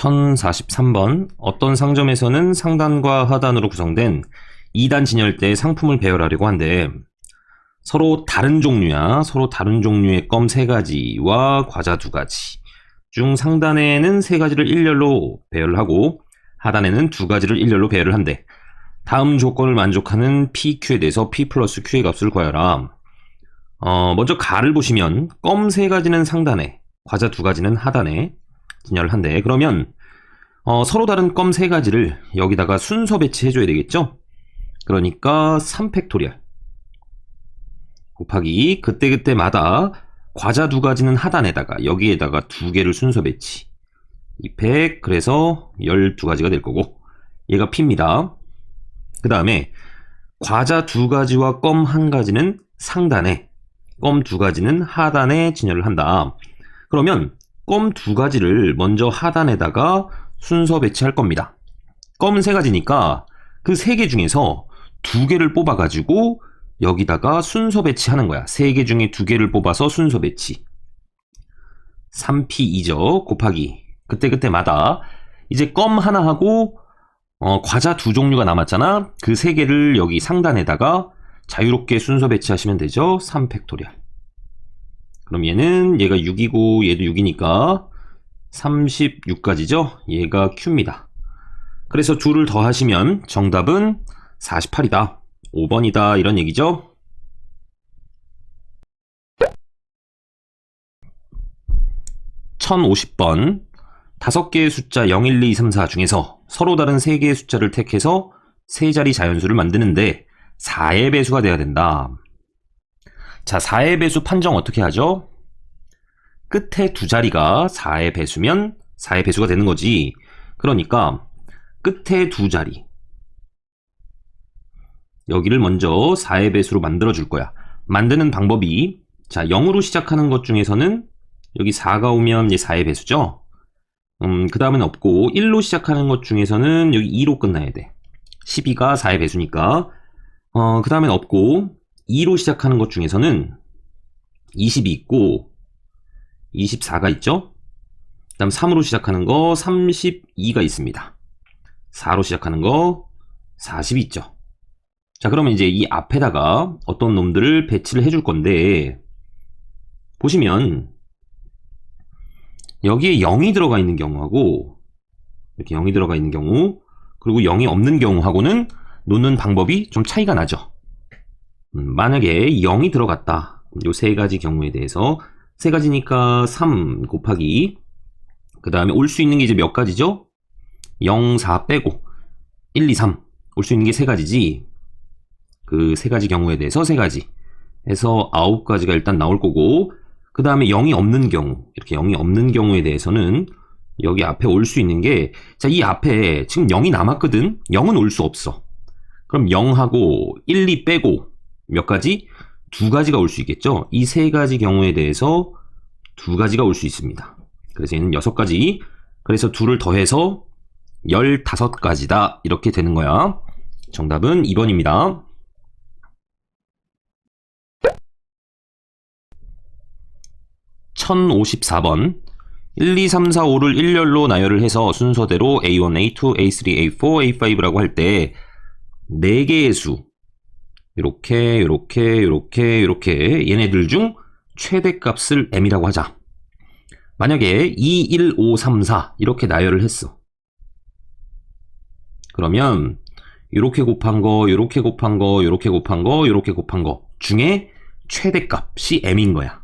1043번 어떤 상점에서는 상단과 하단으로 구성된 2단 진열대의 상품을 배열하려고 한데 서로 다른 종류의 껌 3가지와 과자 2가지 중 상단에는 3가지를 일렬로 배열을 하고 하단에는 2가지를 일렬로 배열을 한대. 다음 조건을 만족하는 PQ에 대해서 P 플러스 Q의 값을 구하여라. 먼저 가를 보시면 껌 3가지는 상단에, 과자 2가지는 하단에 진열을 한대. 그러면 서로 다른 껌 3가지를 여기다가 순서 배치해줘야 되겠죠? 그러니까 3팩토리얼 곱하기 그때그때마다 과자 2가지는 하단에다가 여기에다가 2개를 순서 배치 2팩, 그래서 12가지가 될 거고 얘가 P입니다. 그 다음에 과자 2가지와 껌 1가지는 상단에, 껌 2가지는 하단에 진열을 한다. 그러면 껌 2가지를 먼저 하단에다가 순서 배치할 겁니다. 껌은 3가지니까 그 3개 중에서 2개를 뽑아가지고 여기다가 순서 배치하는 거야. 3개 중에 2개를 뽑아서 순서 배치 3P2죠. 곱하기 그때그때마다 이제 껌 하나하고 과자 2종류가 남았잖아. 그 3개를 여기 상단에다가 자유롭게 순서 배치하시면 되죠. 3팩토리얼. 그럼 얘가 6이고 얘도 6이니까 36가지죠. 얘가 Q입니다. 그래서 둘을 더하시면 정답은 48이다. 5번이다. 이런 얘기죠. 1050번 5개의 숫자 0, 1, 2, 3, 4 중에서 서로 다른 3개의 숫자를 택해서 3자리 자연수를 만드는데 4의 배수가 돼야 된다. 자, 4의 배수 판정 어떻게 하죠? 끝에 2자리가 4의 배수면 4의 배수가 되는 거지. 그러니까 끝에 2자리 여기를 먼저 4의 배수로 만들어 줄 거야. 만드는 방법이, 자, 0으로 시작하는 것 중에서는 여기 4가 오면 이제 4의 배수죠. 그 다음엔 없고 1로 시작하는 것 중에서는 여기 2로 끝나야 돼. 12가 4의 배수니까. 그 다음엔 없고 2로 시작하는 것 중에서는 20이 있고 24가 있죠. 그 다음 3으로 시작하는 거 32가 있습니다. 4로 시작하는 거 40이 있죠. 자, 그러면 이제 이 앞에다가 어떤 놈들을 배치를 해줄 건데, 보시면 여기에 0이 들어가 있는 경우하고 이렇게 0이 들어가 있는 경우, 그리고 0이 없는 경우하고는 놓는 방법이 좀 차이가 나죠. 만약에 0이 들어갔다, 요 3가지 경우에 대해서 3가지니까 3 곱하기 그 다음에 올 수 있는 게 이제 몇 가지죠? 0, 4 빼고 1, 2, 3 올 수 있는 게 3가지지. 그 3가지 경우에 대해서 3가지 해서 9가지가 일단 나올 거고, 그 다음에 0이 없는 경우, 이렇게 0이 없는 경우에 대해서는 여기 앞에 올 수 있는 게, 자, 이 앞에 지금 0이 남았거든. 0은 올 수 없어. 그럼 0하고 1, 2 빼고 몇 가지? 2가지가 올 수 있겠죠. 이 3가지 경우에 대해서 2가지가 올 수 있습니다. 그래서 얘는 6가지, 그래서 2를 더해서 15가지다 이렇게 되는 거야. 정답은 2번입니다. 1054번 1, 2, 3, 4, 5를 일렬로 나열을 해서 순서대로 A1, A2, A3, A4, A5라고 할 때 4개의 수, 요렇게 얘네들 중 최대값을 M이라고 하자. 만약에 2, 1, 5, 3, 4 이렇게 나열을 했어. 그러면 요렇게 곱한 거, 요렇게 곱한 거, 요렇게 곱한 거, 요렇게 곱한 거 중에 최대값이 M인 거야.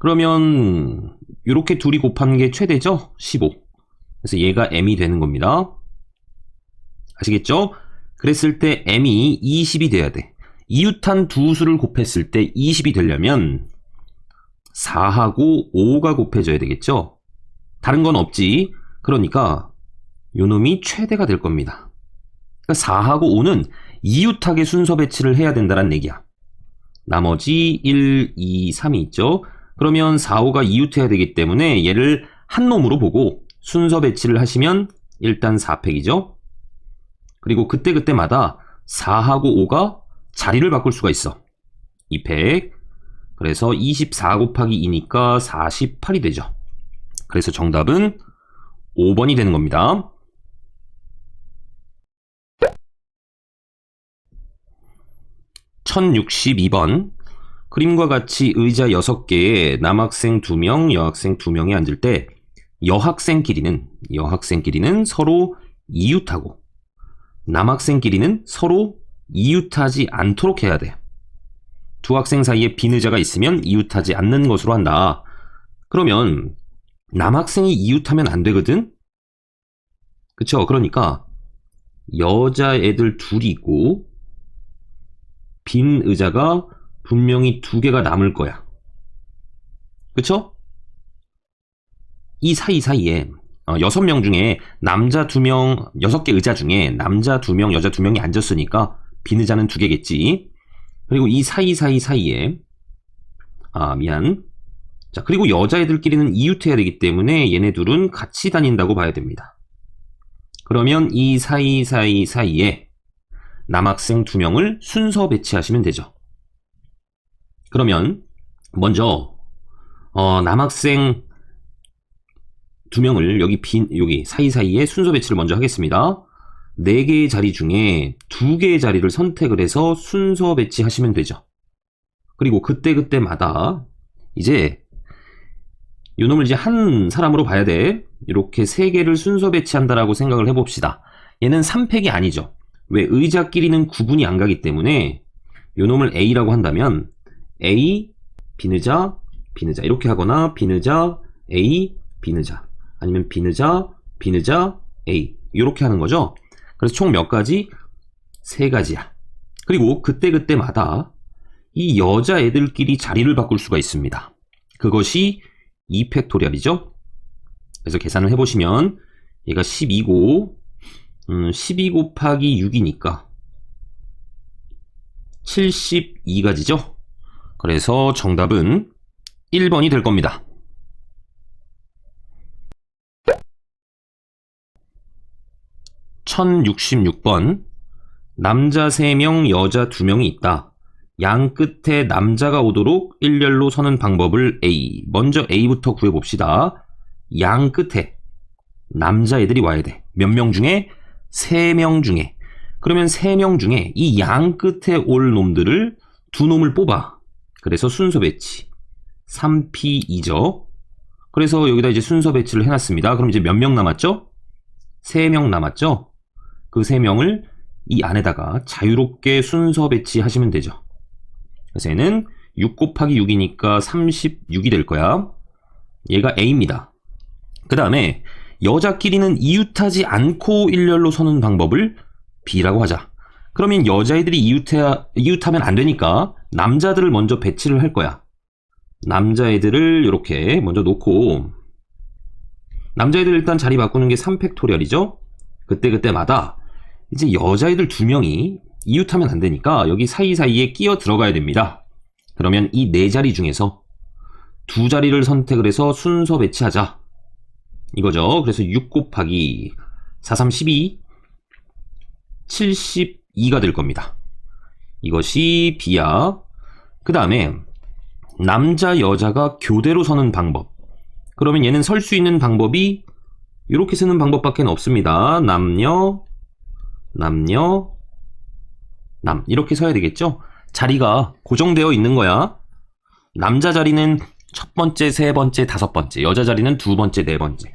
그러면 이렇게 둘이 곱한 게 최대죠? 15. 그래서 얘가 M이 되는 겁니다. 아시겠죠? 그랬을 때 M이 20이 돼야 돼. 이웃한 두 수를 곱했을 때 20이 되려면 4하고 5가 곱해져야 되겠죠? 다른 건 없지. 그러니까 요놈이 최대가 될 겁니다. 그러니까 4하고 5는 이웃하게 순서 배치를 해야 된다는 얘기야. 나머지 1, 2, 3이 있죠? 그러면 4, 5가 이웃해야 되기 때문에 얘를 한 놈으로 보고 순서 배치를 하시면 일단 4팩이죠. 그리고 그때그때마다 4하고 5가 자리를 바꿀 수가 있어. 2팩. 그래서 24 곱하기 2니까 48이 되죠. 그래서 정답은 5번이 되는 겁니다. (1062번) 그림과 같이 의자 6개에 남학생 2명, 여학생 2명이 앉을 때 여학생끼리는 서로 이웃하고 남학생끼리는 서로 이웃하지 않도록 해야 돼. 두 학생 사이에 빈 의자가 있으면 이웃하지 않는 것으로 한다. 그러면 남학생이 이웃하면 안 되거든? 그쵸? 그러니까 여자애들 둘이 있고 빈 의자가 분명히 2개가 남을 거야. 그쵸? 이 사이사이에 6명 중에 남자 2명, 6개 의자 중에 남자 2명, 여자 2명이 앉았으니까 빈 의자는 2개겠지. 그리고 이 사이에 자, 그리고 여자애들끼리는 이웃해야 되기 때문에 얘네 둘은 같이 다닌다고 봐야 됩니다. 그러면 이 사이에 남학생 2명을 순서 배치하시면 되죠. 그러면 먼저 남학생 2명을 여기 사이사이에 순서 배치를 먼저 하겠습니다. 4개의 자리 중에 2개의 자리를 선택을 해서 순서 배치하시면 되죠. 그리고 그때마다 이제 요놈을 이제 한 사람으로 봐야 돼. 이렇게 3개를 순서 배치한다라고 생각을 해봅시다. 얘는 3팩이 아니죠. 왜? 의자끼리는 구분이 안 가기 때문에 요놈을 A라고 한다면 A, 빈의자, 빈의자 이렇게 하거나 빈의자, A, 빈의자 아니면 빈의자, A 이렇게 하는 거죠. 그래서 총 몇 가지? 3가지야. 그리고 그때마다 이 여자애들끼리 자리를 바꿀 수가 있습니다. 그것이 2팩토리얼이죠. 그래서 계산을 해보시면 얘가 12고 12 곱하기 6이니까 72가지죠. 그래서 정답은 1번이 될 겁니다. 1066번 남자 3명, 여자 2명이 있다. 양 끝에 남자가 오도록 일렬로 서는 방법을 A. 먼저 A부터 구해봅시다. 양 끝에 남자애들이 와야 돼. 몇 명 중에? 3명 중에. 그러면 3명 중에 이 양 끝에 올 놈들을 2놈을 뽑아. 그래서 순서 배치 3P2죠. 그래서 여기다 이제 순서 배치를 해놨습니다. 그럼 이제 몇 명 남았죠? 3명 남았죠? 그 3명을 이 안에다가 자유롭게 순서 배치하시면 되죠. 그래서 얘는 6 곱하기 6이니까 36이 될 거야. 얘가 A입니다. 그 다음에 여자끼리는 이웃하지 않고 일렬로 서는 방법을 B라고 하자. 그러면 여자애들이 이웃하면 안 되니까 남자들을 먼저 배치를 할 거야. 남자애들을 이렇게 먼저 놓고 남자애들 일단 자리 바꾸는 게 3팩토리얼이죠. 그때마다 이제 여자애들 2명이 이웃하면 안 되니까 여기 사이사이에 끼어 들어가야 됩니다. 그러면 이 4자리 중에서 2자리를 선택을 해서 순서 배치하자. 이거죠. 그래서 6 곱하기 4, 3, 12 72가 될 겁니다. 이것이 B야. 그 다음에 남자, 여자가 교대로 서는 방법. 그러면 얘는 설 수 있는 방법이 이렇게 쓰는 방법밖에 없습니다. 남 이렇게 서야 되겠죠? 자리가 고정되어 있는 거야. 남자 자리는 첫 번째, 세 번째, 다섯 번째, 여자 자리는 두 번째, 네 번째.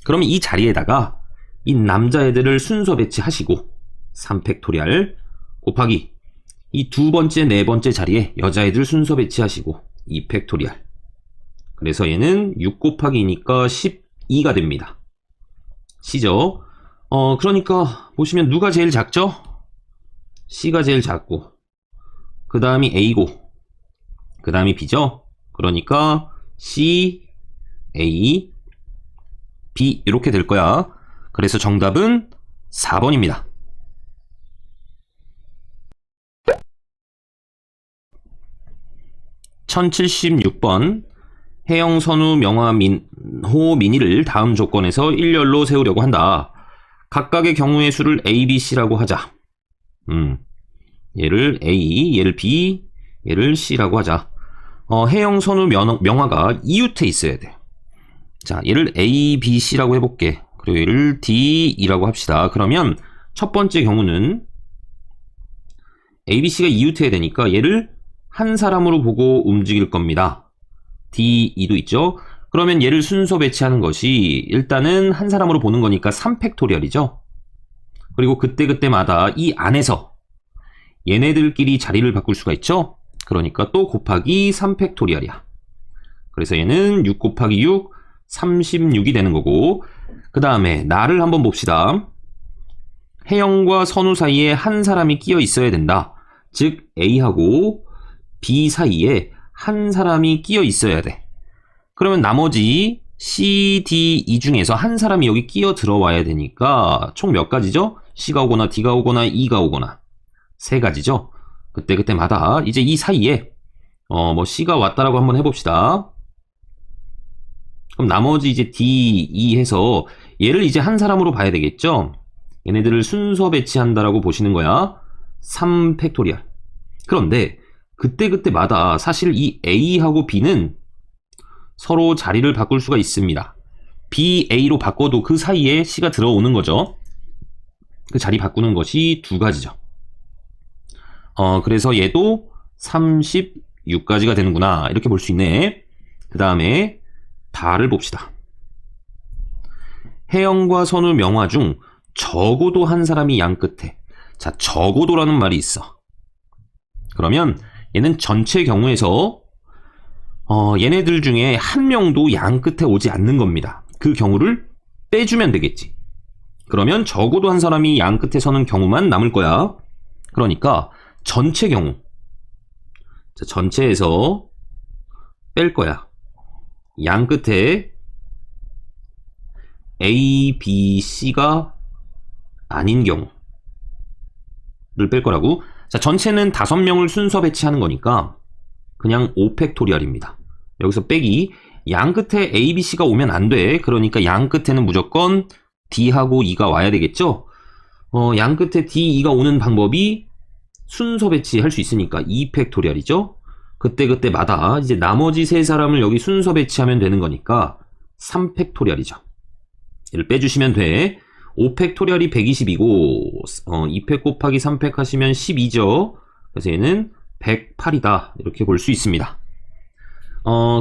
그러면 이 자리에다가 이 남자애들을 순서 배치하시고 3팩토리얼 곱하기 이 두 번째, 네 번째 자리에 여자애들 순서 배치하시고 2팩토리얼. 그래서 얘는 6 곱하기 2니까 12가 됩니다. C죠? 그러니까 보시면 누가 제일 작죠? C가 제일 작고 그 다음이 A고 그 다음이 B죠? 그러니까 C, A, B 이렇게 될 거야. 그래서 정답은 4번입니다. (1076번) 해영, 선우, 명화, 민호, 민희를 다음 조건에서 일렬로 세우려고 한다. 각각의 경우의 수를 A, B, C라고 하자. 얘를 A, 얘를 B, 얘를 C라고 하자. 해영, 선우, 명화가 이웃해 있어야 돼. 자, 얘를 A, B, C라고 해볼게. 그리고 얘를 D2라고 합시다. 그러면 첫 번째 경우는 A, B, C가 이웃해야 되니까 얘를 한 사람으로 보고 움직일 겁니다. D2도 있죠. 그러면 얘를 순서 배치하는 것이 일단은 한 사람으로 보는 거니까 3팩토리얼이죠. 그리고 그때그때마다 이 안에서 얘네들끼리 자리를 바꿀 수가 있죠. 그러니까 또 곱하기 3팩토리얼이야. 그래서 얘는 6 곱하기 6, 36이 되는 거고, 그 다음에 나를 한번 봅시다. 혜영과 선우 사이에 한 사람이 끼어 있어야 된다. 즉 A하고 B 사이에 한 사람이 끼어 있어야 돼. 그러면 나머지 C, D, E 중에서 한 사람이 여기 끼어 들어와야 되니까 총 몇 가지죠? C가 오거나 D가 오거나 E가 오거나 세 가지죠. 그때마다 이제 이 사이에 C가 왔다라고 한번 해봅시다. 그럼 나머지 이제 D, E 해서 얘를 이제 한 사람으로 봐야 되겠죠? 얘네들을 순서 배치한다라고 보시는 거야. 3팩토리얼. 그런데 그때마다 사실 이 A하고 B는 서로 자리를 바꿀 수가 있습니다. B, A로 바꿔도 그 사이에 C가 들어오는 거죠. 그 자리 바꾸는 것이 두 가지죠. 그래서 얘도 36가지가 되는구나. 이렇게 볼 수 있네. 그 다음에 다를 봅시다. 혜영과 선우 명화 중 적어도 한 사람이 양 끝에. 자, 적어도라는 말이 있어. 그러면 얘는 전체 경우에서 얘네들 중에 한 명도 양 끝에 오지 않는 겁니다. 그 경우를 빼주면 되겠지. 그러면 적어도 한 사람이 양 끝에 서는 경우만 남을 거야. 그러니까 전체 경우. 자, 전체에서 뺄 거야. 양 끝에 A, B, C가 아닌 경우를 뺄 거라고. 자, 전체는 5명을 순서 배치하는 거니까 그냥 5팩토리얼입니다. 여기서 빼기. 양 끝에 A, B, C가 오면 안 돼. 그러니까 양 끝에는 무조건 D하고 E가 와야 되겠죠. 양 끝에 D, E가 오는 방법이 순서 배치할 수 있으니까 2팩토리얼이죠. 그때마다 이제 나머지 세 사람을 여기 순서 배치하면 되는 거니까 3팩토리얼이죠. 얘를 빼주시면 돼. 5팩토리얼이 120이고 2팩 곱하기 3팩 하시면 12죠. 그래서 얘는 108이다. 이렇게 볼 수 있습니다.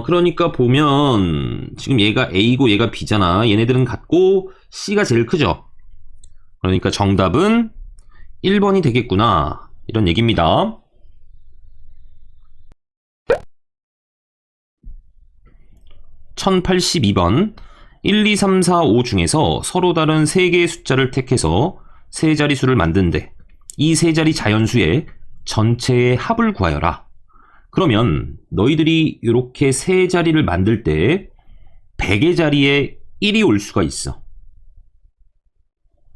그러니까 보면 지금 얘가 A고 얘가 B잖아. 얘네들은 같고 C가 제일 크죠. 그러니까 정답은 1번이 되겠구나. 이런 얘기입니다. (1082번) 1, 2, 3, 4, 5 중에서 서로 다른 3개의 숫자를 택해서 세 자리수를 만든데 이 세 자리 자연수의 전체의 합을 구하여라. 그러면 너희들이 이렇게 세 자리를 만들 때 100의 자리에 1이 올 수가 있어.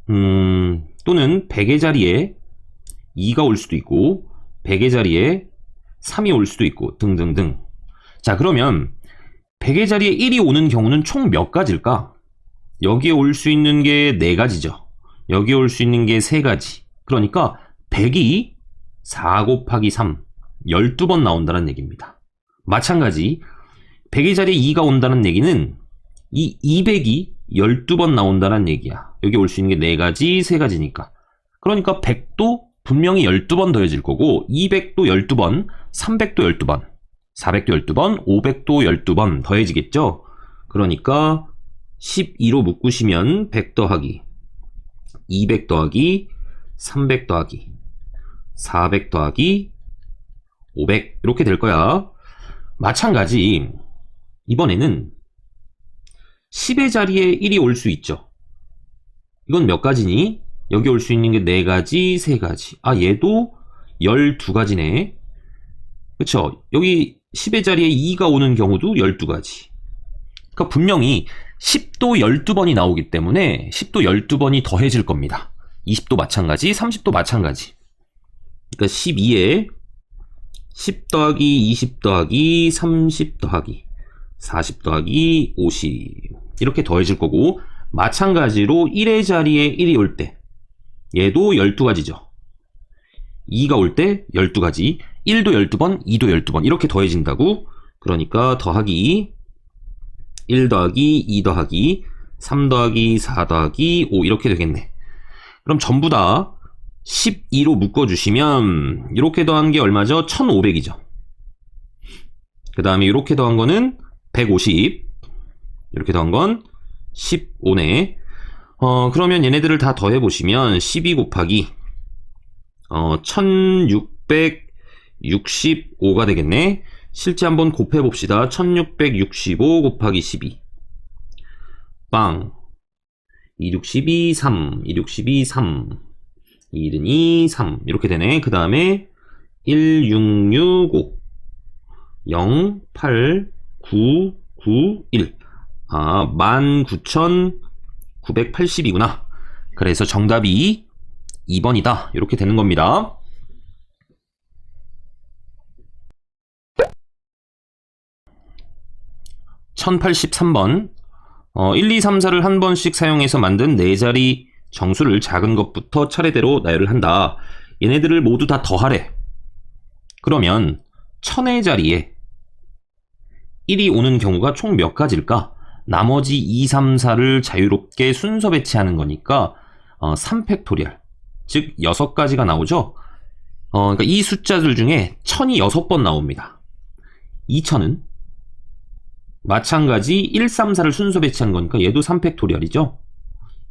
또는 100의 자리에 2가 올 수도 있고 100의 자리에 3이 올 수도 있고 등등등. 자, 그러면 100의 자리에 1이 오는 경우는 총 몇 가지일까? 여기에 올 수 있는 게 4가지죠. 여기에 올 수 있는 게 3가지. 그러니까 100이 4 곱하기 3, 12번 나온다는 얘기입니다. 마찬가지 100의 자리에 2가 온다는 얘기는 이 200이 12번 나온다는 얘기야. 여기 올 수 있는 게 4가지, 3가지니까. 그러니까 100도 분명히 12번 더해질 거고 200도 12번, 300도 12번, 400도 12번, 500도 12번 더해지겠죠? 그러니까 12로 묶으시면 100 더하기, 200 더하기, 300 더하기, 400 더하기, 500 이렇게 될 거야. 마찬가지 이번에는 10의 자리에 1이 올 수 있죠. 이건 몇 가지니? 여기 올 수 있는 게 4가지, 3가지. 아, 얘도 12가지네. 그쵸? 여기 10의 자리에 2가 오는 경우도 12가지. 그러니까 분명히 10도 12번이 나오기 때문에 10도 12번이 더해질 겁니다. 20도 마찬가지, 30도 마찬가지. 그러니까 12에 10 더하기 20 더하기 30 더하기 40 더하기 50 이렇게 더해질 거고, 마찬가지로 1의 자리에 1이 올 때 얘도 12가지죠. 2가 올 때 12가지, 1도 12번, 2도 12번 이렇게 더해진다고. 그러니까 더하기 1 더하기 2 더하기 3 더하기 4 더하기 5 이렇게 되겠네. 그럼 전부 다 12로 묶어주시면 이렇게 더한 게 얼마죠? 1500이죠. 그 다음에 이렇게 더한 거는 150, 이렇게 더한 건 15네. 그러면 얘네들을 다 더해보시면 12 곱하기 1665가 되겠네. 실제 한번 곱해봅시다. 1665 곱하기 12 빵 2612 3 2612 3 2는 3 이렇게 되네. 그 다음에 1665 0 8 9 9 1 19,980이구나. 그래서 정답이 2번이다. 이렇게 되는 겁니다. 1083번 1, 2, 3, 4를 한 번씩 사용해서 만든 4자리 정수를 작은 것부터 차례대로 나열을 한다. 얘네들을 모두 다 더하래. 그러면 1000의 자리에 1이 오는 경우가 총 몇 가지일까? 나머지 2, 3, 4를 자유롭게 순서 배치하는 거니까 3팩토리얼, 즉 6가지가 나오죠. 그러니까 이 숫자들 중에 1000이 6번 나옵니다. 2000은 마찬가지 1, 3, 4를 순서 배치하는 거니까 얘도 3팩토리얼이죠.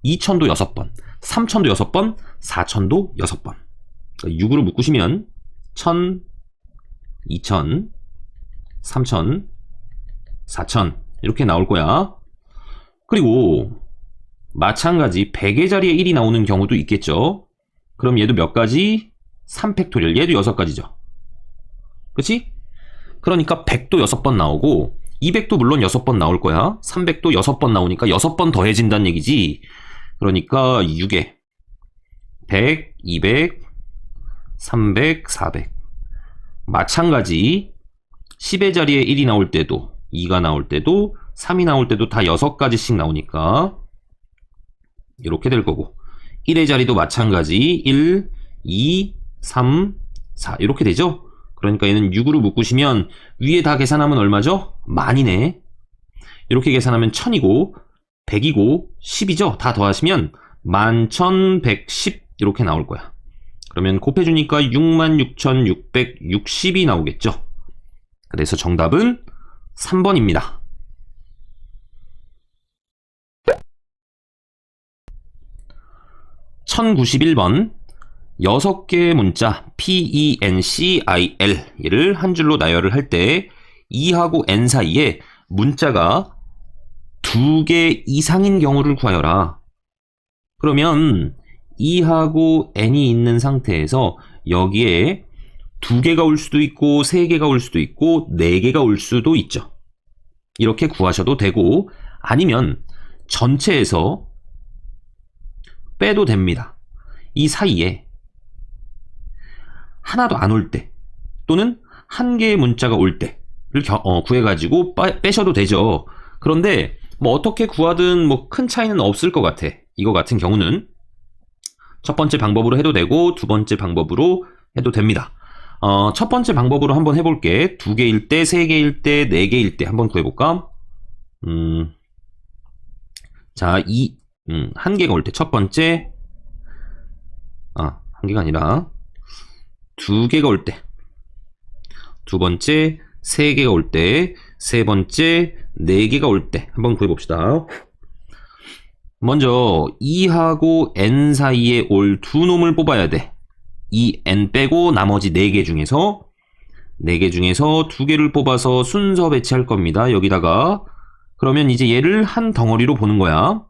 2000도 6번, 3000도 6번, 4000도 6번. 그러니까 6으로 묶으시면 1000, 2000, 3000, 4000 이렇게 나올 거야. 그리고 마찬가지 100의 자리에 1이 나오는 경우도 있겠죠. 그럼 얘도 몇 가지? 3팩토리얼. 얘도 6가지죠. 그치? 그러니까 100도 6번 나오고 200도 물론 6번 나올 거야. 300도 6번 나오니까 6번 더해진다는 얘기지. 그러니까 6에 100, 200, 300, 400. 마찬가지 10의 자리에 1이 나올 때도 2가 나올 때도 3이 나올 때도 다 6가지씩 나오니까 이렇게 될 거고 1의 자리도 마찬가지 1, 2, 3, 4 이렇게 되죠. 그러니까 얘는 6으로 묶으시면 위에 다 계산하면 얼마죠? 만이네. 이렇게 계산하면 1000이고 100이고 10이죠. 다 더하시면 11,110 이렇게 나올 거야. 그러면 곱해주니까 66,660이 나오겠죠. 그래서 정답은 3번입니다. 1091번 6개의 문자 PENCIL 얘를 한 줄로 나열을 할 때 E하고 N 사이에 문자가 2개 이상인 경우를 구하여라. 그러면 E하고 N이 있는 상태에서 여기에 2개가 올 수도 있고 3개가 올 수도 있고 4개가 올 수도 있죠. 이렇게 구하셔도 되고 아니면 전체에서 빼도 됩니다. 이 사이에 하나도 안 올 때 또는 한 개의 문자가 올 때를 구해가지고 빼셔도 되죠. 그런데 뭐 어떻게 구하든 뭐 큰 차이는 없을 것 같아. 이거 같은 경우는 첫 번째 방법으로 해도 되고 두 번째 방법으로 해도 됩니다. 첫 번째 방법으로 한번 해볼게. 2개일 때, 3개일 때, 4개일 때 한번 구해볼까? 자, 1개가 올 때 첫 번째, 1개가 아니라 2개가 올 때, 두 번째, 3개가 올 때, 세 번째, 4개가 올 때 한번 구해봅시다. 먼저 E하고 N 사이에 올 두 놈을 뽑아야 돼. 이 N 빼고 나머지 4개 중에서 2개를 뽑아서 순서 배치할 겁니다. 여기다가 그러면 이제 얘를 한 덩어리로 보는 거야.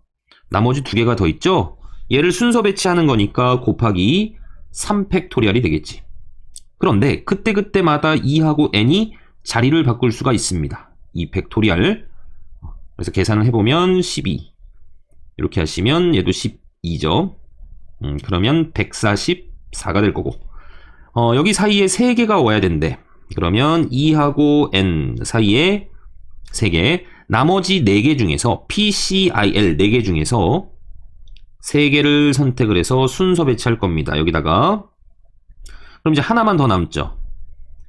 나머지 2개가 더 있죠? 얘를 순서 배치하는 거니까 곱하기 3팩토리얼이 되겠지. 그런데 그때그때마다 E하고 N이 자리를 바꿀 수가 있습니다. 2팩토리얼. 그래서 계산을 해보면 12. 이렇게 하시면 얘도 12죠. 그러면 144가 될 거고. 여기 사이에 3개가 와야 된대. 그러면 E하고 N 사이에 3개. 나머지 4개 중에서 PCIL 4개 중에서 3개를 선택을 해서 순서 배치할 겁니다. 여기다가. 그럼 이제 하나만 더 남죠.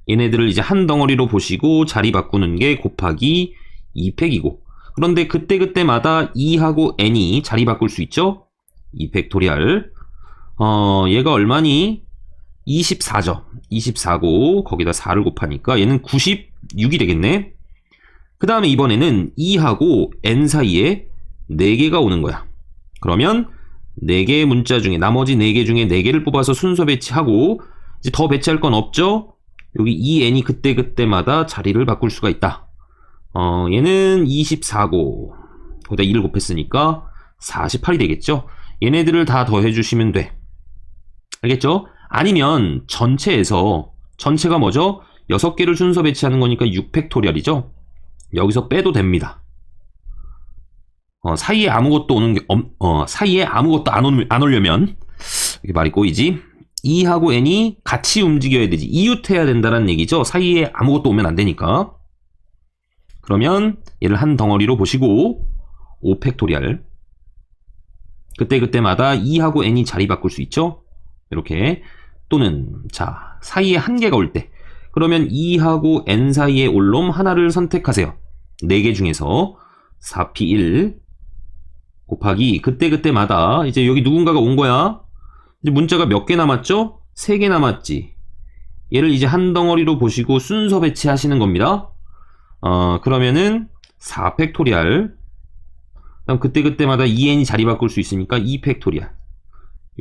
얘네들을 이제 한 덩어리로 보시고 자리 바꾸는 게 곱하기 2팩이고. 그럼 그런데 그때그때마다 E하고 N이 자리 바꿀 수 있죠? 2팩토리얼. 얘가 얼마니? 24죠. 24고, 거기다 4를 곱하니까 얘는 96이 되겠네? 그 다음에 이번에는 E하고 N 사이에 4개가 오는 거야. 그러면 4개의 문자 중에, 나머지 4개 중에 4개를 뽑아서 순서 배치하고, 이제 더 배치할 건 없죠? 여기 EN이 그때그때마다 자리를 바꿀 수가 있다. 얘는 24고, 거기다 2를 곱했으니까 48이 되겠죠? 얘네들을 다 더해주시면 돼. 알겠죠? 아니면 전체가 뭐죠? 6개를 순서 배치하는 거니까 6팩토리얼이죠? 여기서 빼도 됩니다. 사이에 아무것도 안 오려면, 이게 말이 꼬이지? E하고 N이 같이 움직여야 되지. 이웃해야 된다는 얘기죠. 사이에 아무것도 오면 안 되니까. 그러면 얘를 한 덩어리로 보시고 5팩토리얼. 그때그때마다 E하고 N이 자리 바꿀 수 있죠. 이렇게. 또는 자, 사이에 한 개가 올 때, 그러면 E하고 N 사이에 올 놈 하나를 선택하세요. 4개 중에서 4P1 곱하기 그때그때마다 이제 여기 누군가가 온 거야. 이제 문자가 몇 개 남았죠? 3개 남았지. 얘를 이제 한 덩어리로 보시고 순서 배치하시는 겁니다. 그러면은 4팩토리얼. 그럼 그때그때마다 EN이 자리 바꿀 수 있으니까 2팩토리얼.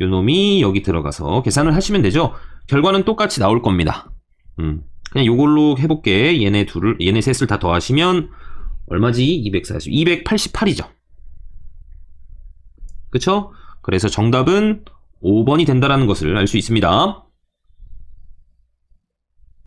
요 놈이 여기 들어가서 계산을 하시면 되죠. 결과는 똑같이 나올 겁니다. 그냥 요걸로 해볼게. 얘네 셋을 다 더하시면 얼마지? 240, 288이죠. 그쵸? 그래서 정답은 5번이 된다는 것을 알 수 있습니다.